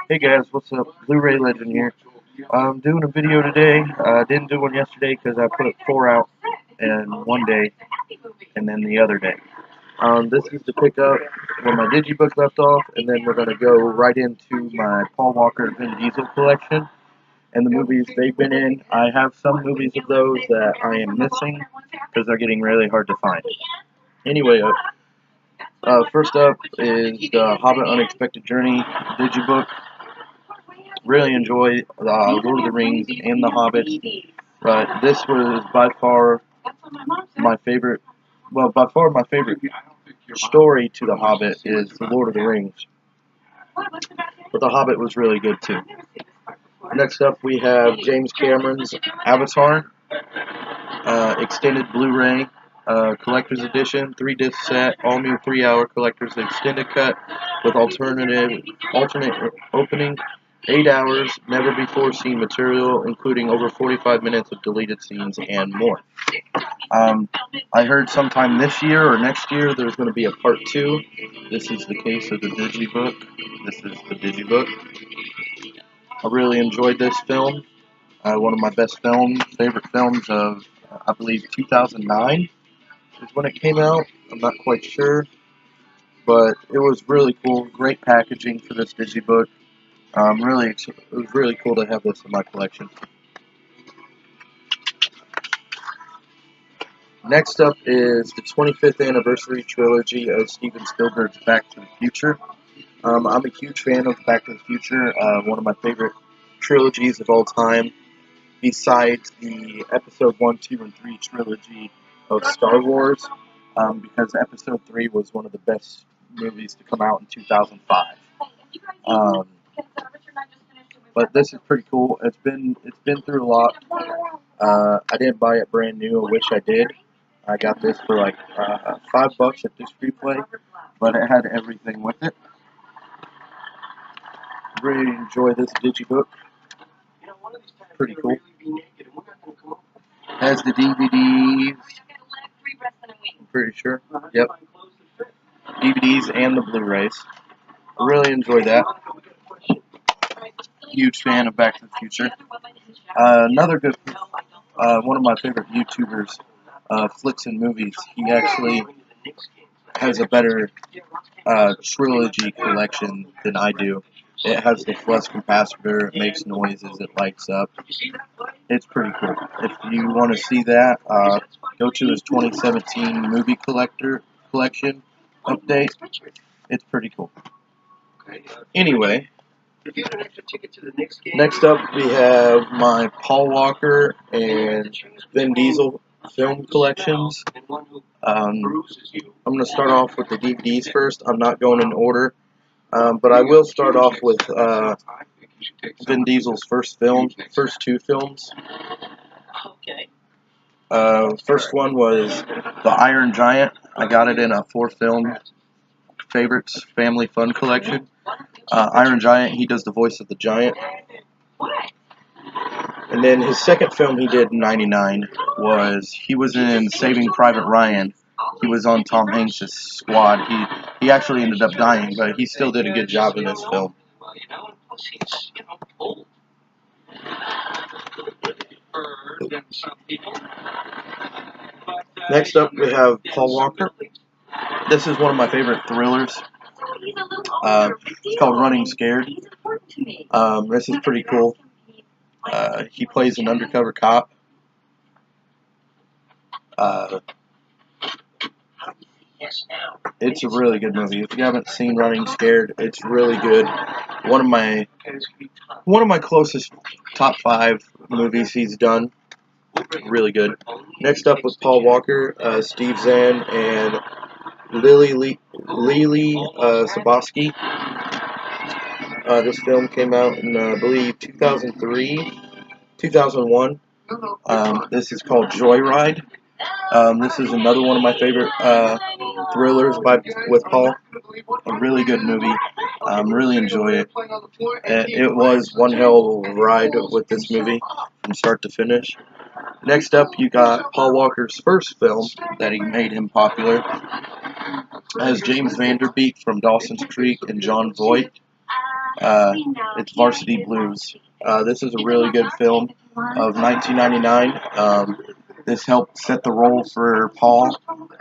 Hey guys, what's up? Blu-ray Legend here. I'm doing a video today. I didn't do one yesterday because I put 4 out in one day and then the other day. This is to pick up where my Digibook left off, and then we're going to go right into my Paul Walker Vin Diesel collection and the movies they've been in. I have some movies of those that I am missing because they're getting really hard to find. Anyway, first up is the Hobbit Unexpected Journey Digibook. Really enjoy Lord of the Rings and The Hobbit, but this was by far my favorite. Well, by far my favorite story to The Hobbit is The Lord of the Rings, but The Hobbit was really good too. Next up, we have James Cameron's Avatar extended Blu-ray collector's edition, 3-disc set, all new 3-hour collector's extended cut with alternate opening, 8 hours, never before seen material, including over 45 minutes of deleted scenes and more. I heard sometime this year or next year there's going to be a part 2. This is the case of the Digibook. This is the Digibook. I really enjoyed this film. One of my favorite films of, I believe, 2009 is when it came out. I'm not quite sure, but it was really cool. Great packaging for this Digibook. It was really cool to have this in my collection. Next up is the 25th anniversary trilogy of Steven Spielberg's Back to the Future. I'm a huge fan of Back to the Future, one of my favorite trilogies of all time, besides the Episode 1, 2, and 3 trilogy of Star Wars, because Episode 3 was one of the best movies to come out in 2005. But this is pretty cool. It's been through a lot. I didn't buy it brand new. I wish I did. I got this for like $5 at Disc Replay, but it had everything with it. Really enjoy this Digibook. Pretty cool. Has the DVDs. I'm pretty sure. Yep. DVDs and the Blu-rays. I really enjoy that. Huge fan of Back to the Future. Another good, one of my favorite YouTubers, Flicks and Movies. He actually has a better trilogy collection than I do. It has the flux capacitor, it makes noises, it lights up. It's pretty cool. If you want to see that, go to his 2017 movie collection update. It's pretty cool. Anyway, next up we have my Paul Walker and Vin Diesel film collections. I'm going to start off with the DVDs first. I'm not going in order, but I will start off with Vin Diesel's first two films. First one was The Iron Giant. I got it in a 4-film favorites family fun collection. Iron Giant, he does the voice of the giant. And then his second film he did in '99 he was in Saving Private Ryan. He was on Tom Hanks' squad. He actually ended up dying, but he still did a good job in this film. Next up, we have Paul Walker. This is one of my favorite thrillers. It's called Running Scared. This is pretty cool. He plays an undercover cop. It's a really good movie. If you haven't seen Running Scared, it's really good. One of my closest top 5 movies he's done. Really good. Next up was Paul Walker, Steve Zahn, and Lily Sabosky. This film came out in, I believe, 2001. This is called Joyride. This is another one of my favorite thrillers with Paul. A really good movie. Really enjoy it. It was one hell of a ride with this movie from start to finish. Next up, you got Paul Walker's first film that he made him popular as James Vanderbeek from Dawson's Creek and John Voight. It's Varsity Blues. This is a really good film of 1999. This helped set the role for Paul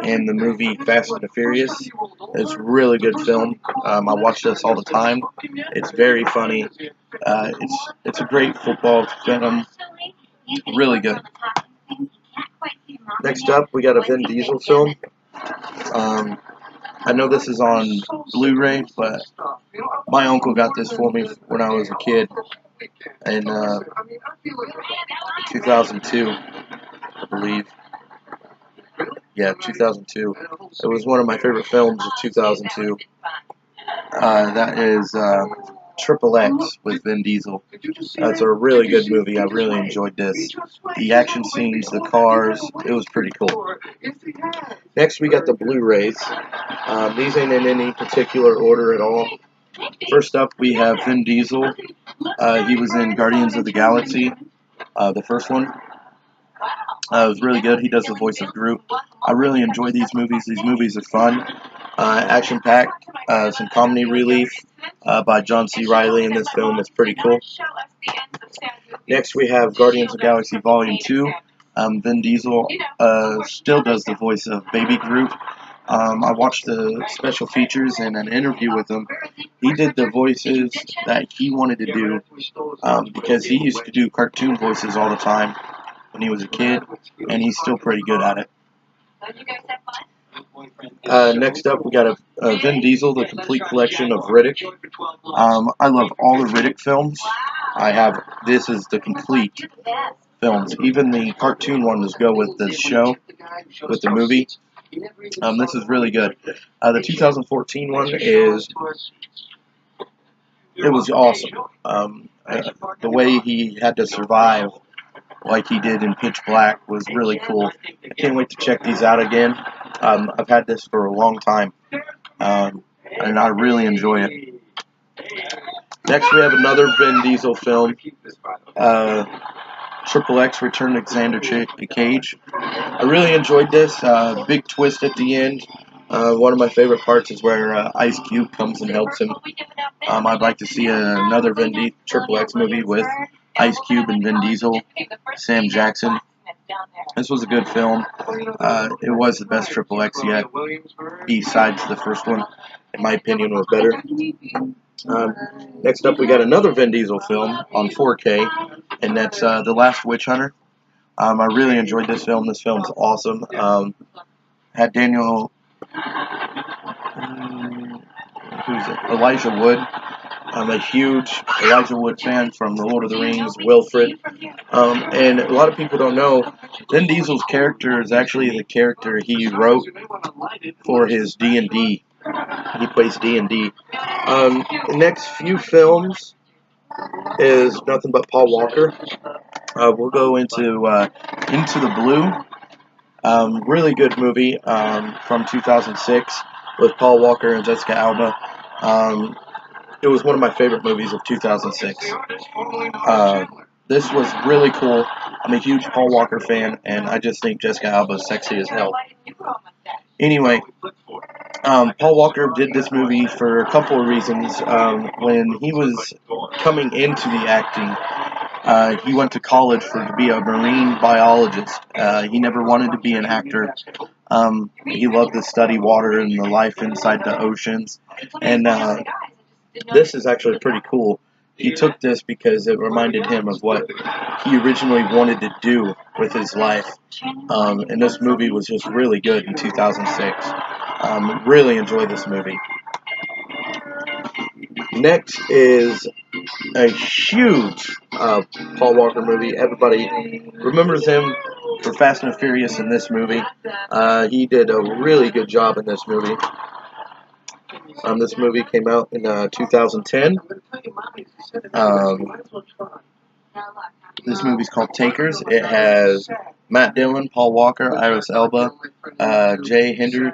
in the movie Fast and the Furious. It's a really good film. I watch this all the time. It's very funny. It's a great football film. Really good. Next up, we got a Vin Diesel film. I know this is on Blu-ray, but my uncle got this for me when I was a kid in 2002, I believe. Yeah, 2002. It was one of my favorite films of 2002. That is Triple X with Vin Diesel. That's a really good movie. I really enjoyed this. The action scenes, the cars, it was pretty cool. Next, we got the Blu-rays. These ain't in any particular order at all. First up, we have Vin Diesel. He was in Guardians of the Galaxy, the first one. It was really good. He does the voice of Groot. I really enjoy these movies. These movies are fun, action-packed, some comedy relief by John C. Reilly in this film. It's pretty cool. Next, we have Guardians of the Galaxy Volume 2. Vin Diesel still does the voice of Baby Groot. I watched the special features and an interview with him. He did the voices that he wanted to do because he used to do cartoon voices all the time when he was a kid, and he's still pretty good at it. Next up, we got a Vin Diesel, the complete collection of Riddick. I love all the Riddick films. This is the complete films. Even the cartoon ones go with the show, with the movie. This is really good. The 2014 one it was awesome. The way he had to survive like he did in Pitch Black was really cool. I can't wait to check these out again. I've had this for a long time, and I really enjoy it. Next, we have another Vin Diesel film, Triple X Return to Xander Cage. I really enjoyed this. Big twist at the end. One of my favorite parts is where Ice Cube comes and helps him. I'd like to see another Triple X movie with Ice Cube and Vin Diesel, Sam Jackson. This was a good film. It was the best Triple X yet, besides the first one. In my opinion, was better. Next up, we got another Vin Diesel film on 4K, and that's The Last Witch Hunter. I really enjoyed this film. This film's awesome. Had Elijah Wood. I'm a huge Elijah Wood fan from The Lord of the Rings, Wilfred. And a lot of people don't know, Vin Diesel's character is actually the character he wrote for his D&D. He plays D&D. The next few films is nothing but Paul Walker. We'll go into the Blue. Really good movie from 2006 with Paul Walker and Jessica Alba. It was one of my favorite movies of 2006. This was really cool. I'm a huge Paul Walker fan, and I just think Jessica Alba is sexy as hell. Anyway, Paul Walker did this movie for a couple of reasons. When he was coming into the acting, he went to college to be a marine biologist. He never wanted to be an actor. He loved to study water and the life inside the oceans. And this is actually pretty cool. He took this because it reminded him of what he originally wanted to do with his life. And this movie was just really good in 2006. Really enjoyed this movie. Next is a huge Paul Walker movie. Everybody remembers him for Fast and Furious in this movie. He did a really good job in this movie. This movie came out in 2010. This movie's called Takers. It has Matt Dillon, Paul Walker, Idris Elba, Jay Hinders,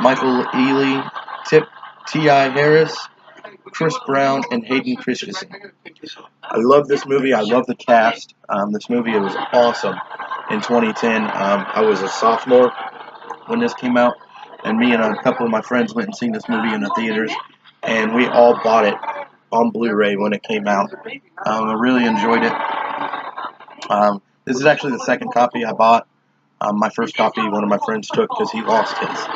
Michael Ealy, T.I. Harris, Chris Brown, and Hayden Christensen. I love this movie. I love the cast. This movie was awesome. In 2010, I was a sophomore when this came out, and me and a couple of my friends went and seen this movie in the theaters. and we all bought it on Blu-ray when it came out. I really enjoyed it. This is actually the second copy I bought. My first copy, one of my friends took because he lost his.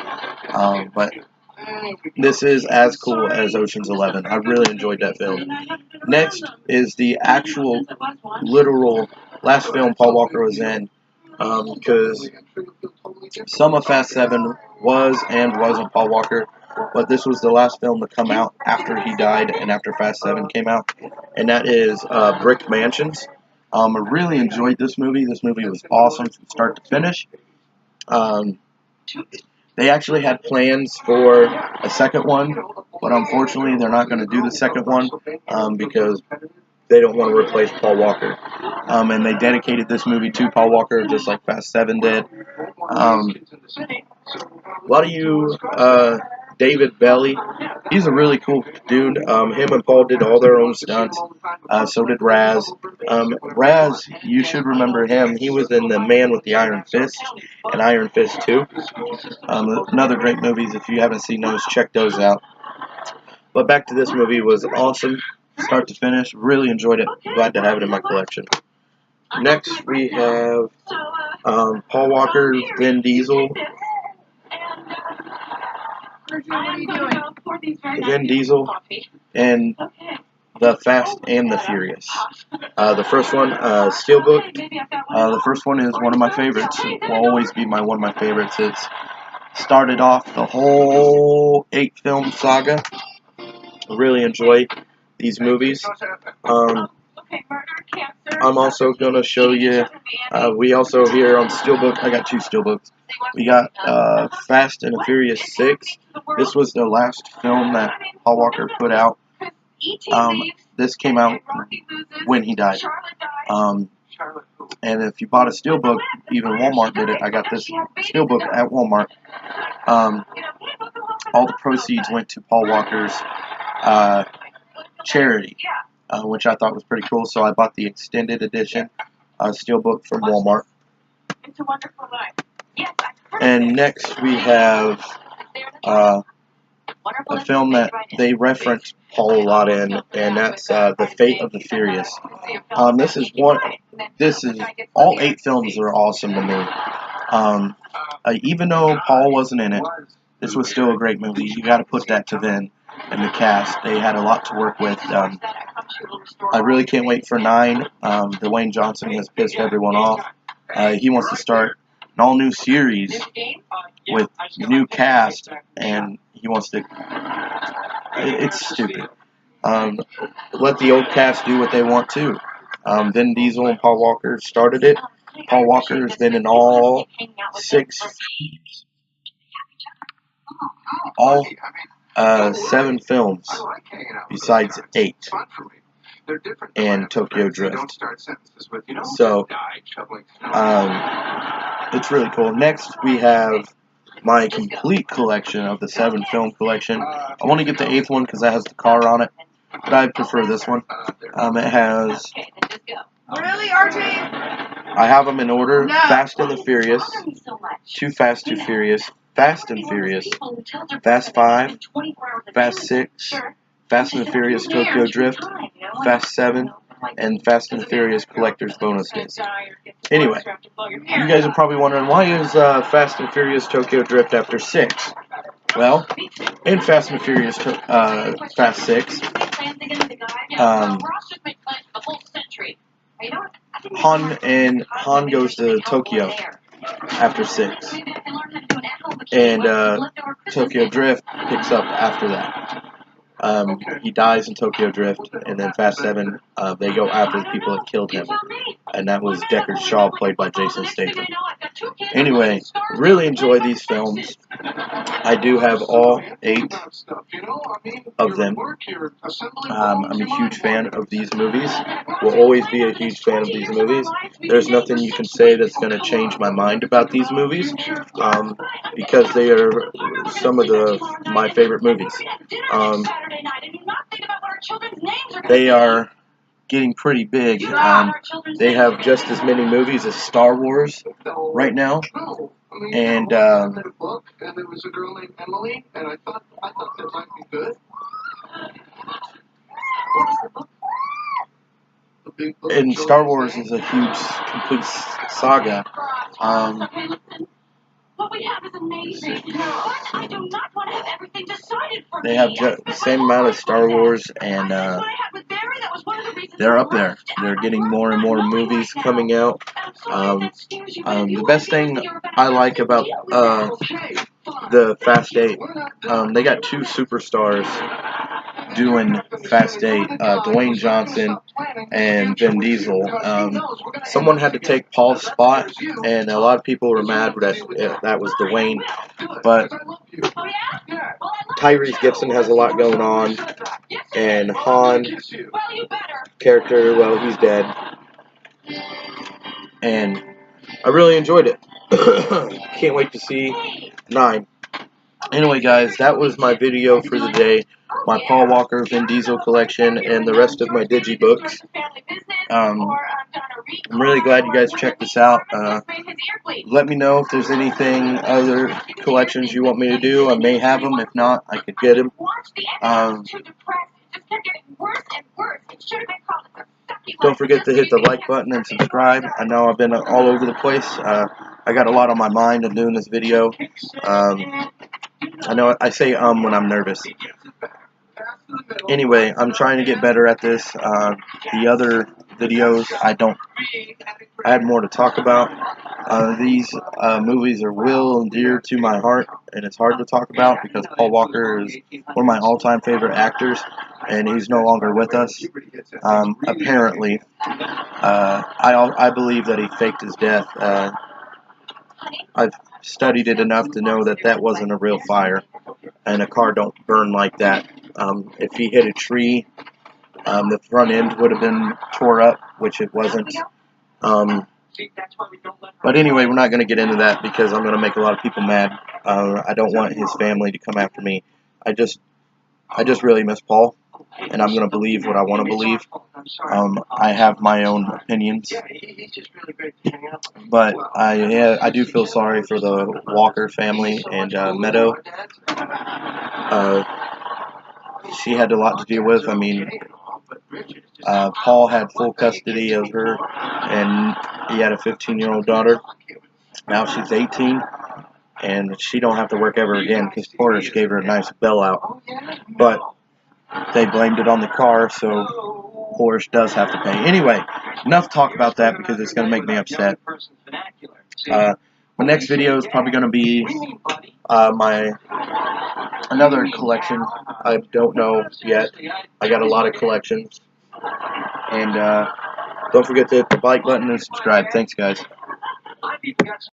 But this is as cool as Ocean's 11. I really enjoyed that film. Next is the actual, literal last film Paul Walker was in, because some of Fast 7 was and wasn't Paul Walker, but this was the last film to come out after he died and after Fast 7 came out, and that is Brick Mansions. I really enjoyed this movie. This movie was awesome from start to finish. They actually had plans for a second one, but unfortunately they're not going to do the second one because they don't want to replace Paul Walker. And they dedicated this movie to Paul Walker, just like Fast 7 did. A lot of you, David Belly, he's a really cool dude. Him and Paul did all their own stunts. So did Raz. Raz, you should remember him. He was in The Man with the Iron Fist and Iron Fist 2. Another great movies. If you haven't seen those, check those out. But back to this movie, was awesome, start to finish. Really enjoyed it. Glad to have it in my collection. Next, we have Paul Walker, Vin Diesel. Vin Diesel and the Fast and the Furious. The first one, Steelbook. The first one is one of my favorites. It will always be one of my favorites. It's started off the whole 8-film saga. I really enjoy these movies. I'm also going to show you, we also here on Steelbook, I got 2 Steelbooks. We got Fast and the Furious 6. This was the last film that Paul Walker put out. This came out when he died. And if you bought a Steelbook, even Walmart did it. I got this Steelbook at Walmart. All the proceeds went to Paul Walker's charity, which I thought was pretty cool. So I bought the extended edition Steelbook from Walmart. And next we have a film that they reference Paul a lot in, and that's The Fate of the Furious. This is all 8 films are awesome to me. Even though Paul wasn't in it, this was still a great movie. You got to put that to Vin and the cast. They had a lot to work with. I really can't wait for 9. Dwayne Johnson has pissed everyone off. He wants to start an all-new series with new cast, and he wants to... It's stupid. Let the old cast do what they want to. Vin Diesel and Paul Walker started it. Paul Walker has been in all 7 films, besides 8, and Tokyo Drift. So, it's really cool. Next, we have my complete collection of the 7 film collection. I want to get the 8th one because that has the car on it, but I prefer this one. It has... Really, RJ? I have them in order. No. Fast and the Furious, Too Fast, Too Furious, Fast and Furious, Fast 5, Fast 6, Fast and the Furious Tokyo Drift, Fast 7, and Fast and the Furious Collector's Bonus Disc. Anyway, you guys are probably wondering, why is Fast and Furious Tokyo Drift after 6? Well, in Fast and Furious Fast 6, Han goes to Tokyo after 6, and Tokyo Drift picks up after that. He dies in Tokyo Drift, and then Fast 7, they go after the people that killed him, and that was Deckard Shaw, played by Jason Statham. Anyway, really enjoy these films. I do have all 8 of them. I'm a huge fan of these movies. Will always be a huge fan of these movies. There's nothing you can say that's going to change my mind about these movies, because they are some of my favorite movies. They are getting pretty big. They have just as many movies as Star Wars right now. And and Star Wars is a huge, complete saga. They have the same amount of Star Wars, and they're up there. They're getting more and more movies coming out. The best thing I like about the Fast 8, they got two superstars doing Fast 8, Dwayne Johnson and Vin Diesel. Someone had to take Paul's spot, and a lot of people were mad that was Dwayne, but Tyrese Gibson has a lot going on, and Han character, well, he's dead, and I really enjoyed it. Can't wait to see 9. Anyway, guys, that was my video for the day. My Paul Walker Vin Diesel collection and the rest of my digibooks. I'm really glad you guys checked this out. Let me know if there's anything, other collections you want me to do. I may have them. If not, I could get them. Don't forget to hit the like button and subscribe. I know I've been all over the place. I got a lot on my mind of doing this video. I know I say when I'm nervous. Anyway, I'm trying to get better at this. The other videos, I had more to talk about. These movies are real and dear to my heart, and it's hard to talk about because Paul Walker is one of my all-time favorite actors, and he's no longer with us. Apparently, I believe that he faked his death. I've studied it enough to know that that wasn't a real fire, and a car don't burn like that. If he hit a tree, the front end would have been tore up, which it wasn't. But anyway, we're not going to get into that because I'm going to make a lot of people mad. I don't want his family to come after me. I just really miss Paul, and I'm going to believe what I want to believe. I have my own opinions, but I do feel sorry for the Walker family and Meadow. She had a lot to deal with. I mean, Paul had full custody of her, and he had a 15-year-old daughter. Now she's 18, and she don't have to work ever again because Portis gave her a nice bailout. But they blamed it on the car, so Portis does have to pay. Anyway, enough talk about that because it's going to make me upset. My next video is probably going to be another collection. I don't know yet. I got a lot of collections. And don't forget to hit the like button and subscribe. Thanks, guys.